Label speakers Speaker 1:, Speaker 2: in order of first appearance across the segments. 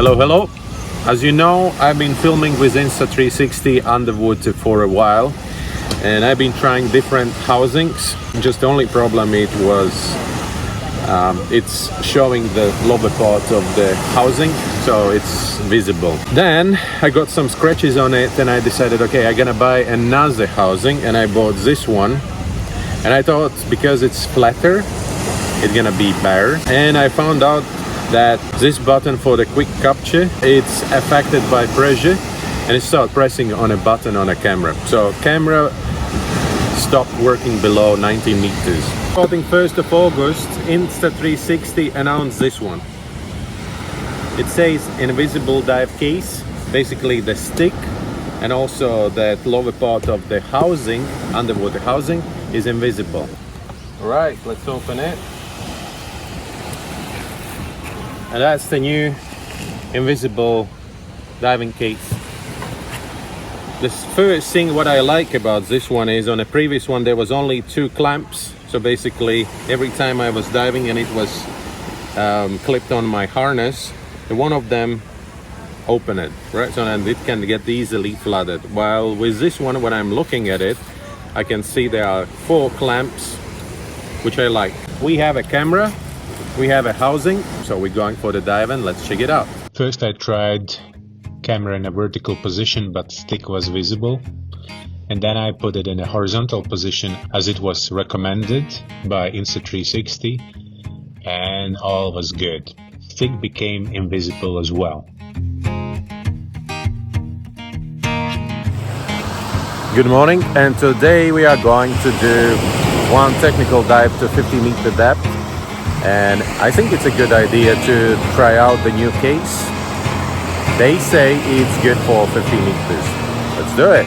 Speaker 1: Hello. As you know, I've been filming with Insta360 underwood for a while, and I've been trying different housings. Just the only problem it was it's showing the lower part of the housing, so it's visible. Then I got some scratches on it and I decided, okay, I'm gonna buy another housing, and I bought this one, and I thought because it's flatter it's gonna be better. And I found out that this button for the quick capture, it's affected by pressure, and it started pressing on a button on a camera. So camera stopped working below 90 meters. Starting 1st of August, Insta360 announced this one. It says Invisible Dive Case, basically the stick and also that lower part of the housing, underwater housing, is invisible. All right, let's open it. And that's the new invisible diving case. The first thing what I like about this one is on a previous one there was only 2 clamps. So basically every time I was diving and it was clipped on my harness, one of them opened it, right? So and it can get easily flooded. While with this one, when I'm looking at it, I can see there are 4 clamps, which I like. We have a camera, we have a housing, so we're going for the dive and let's check it out. First I tried camera in a vertical position, but stick was visible. And then I put it in a horizontal position as it was recommended by Insta360, and all was good. Stick became invisible as well. Good morning, and today we are going to do one technical dive to 50-meter depth. And I think it's a good idea to try out the new case. They say it's good for 50 meters. Let's do it.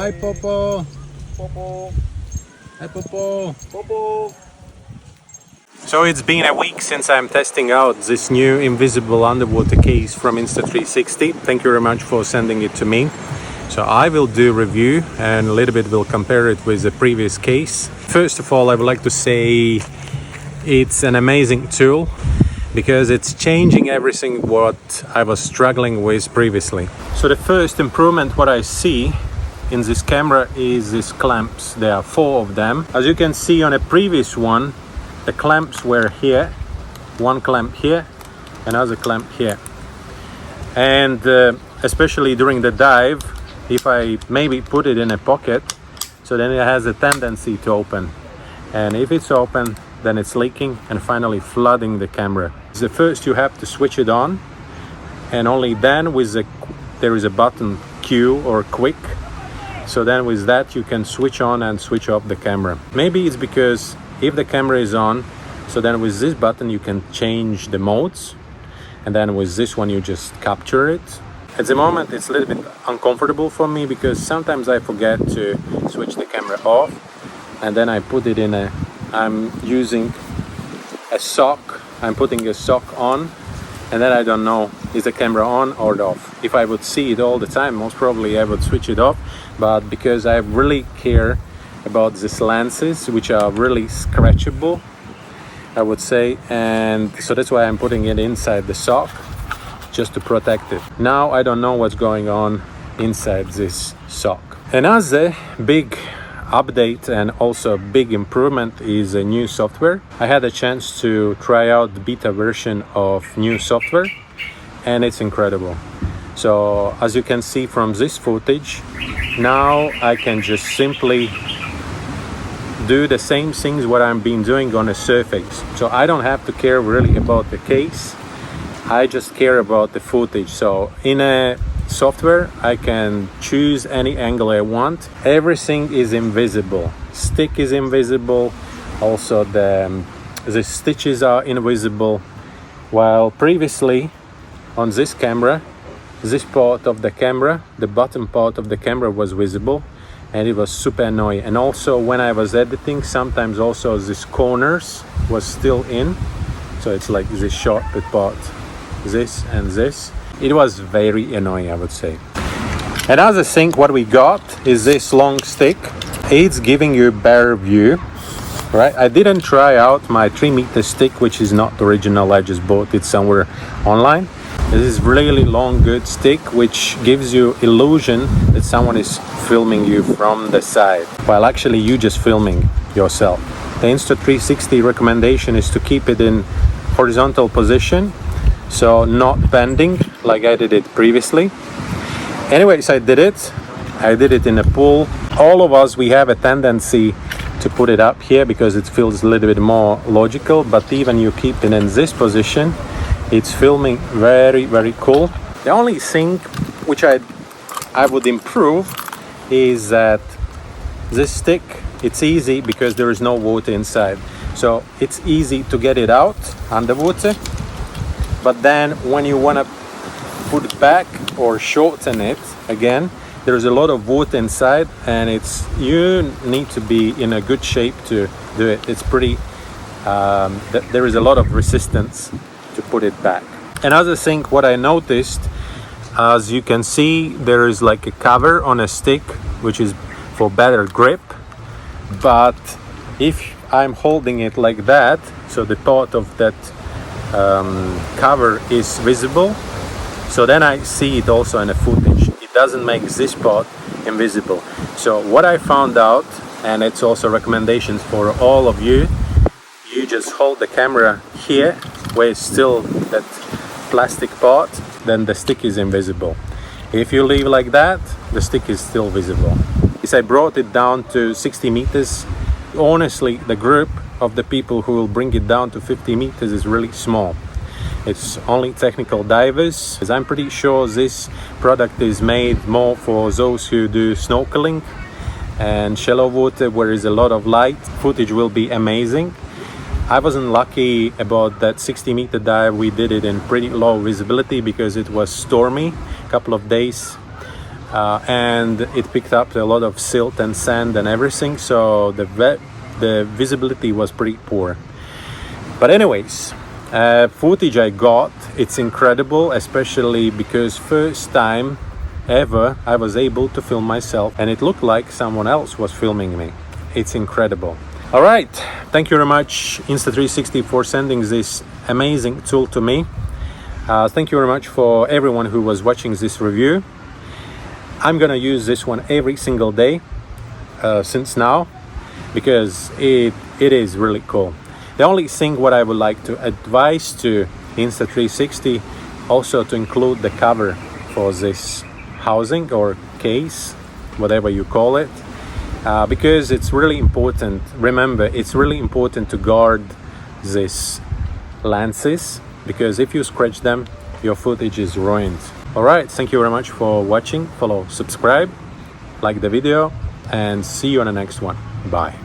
Speaker 1: Hi Popo. Popo. Hi Popo. Popo. So it's been a week since I'm testing out this new invisible underwater case from Insta360. Thank you very much for sending it to me. So I will do review and a little bit will compare it with the previous case. First of all, I would like to say it's an amazing tool because it's changing everything what I was struggling with previously. So the first improvement what I see in this camera is these clamps. There are 4 of them. As you can see on a previous one, the clamps were here, one clamp here, another clamp here. And especially during the dive, if I maybe put it in a pocket, so then it has a tendency to open. And if it's open, then it's leaking and finally flooding the camera. So first you have to switch it on, and only then with the there is a button Q or quick. So then with that you can switch on and switch off the camera. Maybe it's because if the camera is on, so then with this button you can change the modes, and then with this one you just capture it. At the moment it's a little bit uncomfortable for me because sometimes I forget to switch the camera off, and then I put it in I'm using a sock. I'm putting a sock on, and then I don't know, is the camera on or off. If I would see it all the time, most probably I would switch it off, but because I really care about these lenses, which are really scratchable, I would say, and so that's why I'm putting it inside the sock, just to protect it. Now I don't know what's going on inside this sock. Another big update and also big improvement is a new software. I had a chance to try out the beta version of new software, and it's incredible. So as you can see from this footage, now I can just simply do the same things what I've been doing on a surface. So I don't have to care really about the case, I just care about the footage. So in a software I can choose any angle I want. Everything is invisible. Stick is invisible, also the stitches are invisible, while previously on this camera, this part of the camera, the bottom part of the camera was visible, and it was super annoying. And also when I was editing, sometimes also these corners was still in, so it's like this sharp part, this and this. It was very annoying, I would say. Another thing what we got is this long stick. It's giving you better view, right? I didn't try out my 3-meter stick, which is not original. I just bought it somewhere online. This is really long, good stick, which gives you illusion that someone is filming you from the side, while actually you just filming yourself. The Insta360 recommendation is to keep it in horizontal position, so not bending like I did it previously. Anyways, I did it in a pool. All of us, we have a tendency to put it up here because it feels a little bit more logical, but even you keep it in this position, it's filming very, very cool. The only thing which I would improve is that this stick, it's easy because there is no water inside, so it's easy to get it out underwater. But then when you want to put it back or shorten it again, there's a lot of water inside, and you need to be in a good shape to do it. It's pretty there is a lot of resistance to put it back. Another thing what I noticed, as you can see, there is like a cover on a stick which is for better grip, but if I'm holding it like that, so the part of that cover is visible, so then I see it also in the footage. It doesn't make this part invisible. So what I found out, and it's also recommendations for all of you, you just hold the camera here where it's still that plastic part, then the stick is invisible. If you leave like that, the stick is still visible. As I brought it down to 60 meters, honestly the group of the people who will bring it down to 50 meters is really small. It's only technical divers. I'm pretty sure this product is made more for those who do snorkeling and shallow water where is a lot of light. Footage will be amazing. I wasn't lucky about that 60-meter dive. We did it in pretty low visibility because it was stormy a couple of days, and it picked up a lot of silt and sand and everything, so the visibility was pretty poor. But anyways, footage I got, it's incredible, especially because first time ever I was able to film myself and it looked like someone else was filming me. It's incredible. All right, thank you very much Insta360 for sending this amazing tool to me. Thank you very much for everyone who was watching this review. I'm gonna use this one every single day since now, because it is really cool. The only thing what I would like to advise to Insta360 also to include the cover for this housing or case, whatever you call it, because it's really important. Remember, it's really important to guard these lenses, because if you scratch them, your footage is ruined. All right, thank you very much for watching. Follow, subscribe, like the video, and see you on the next one. Bye.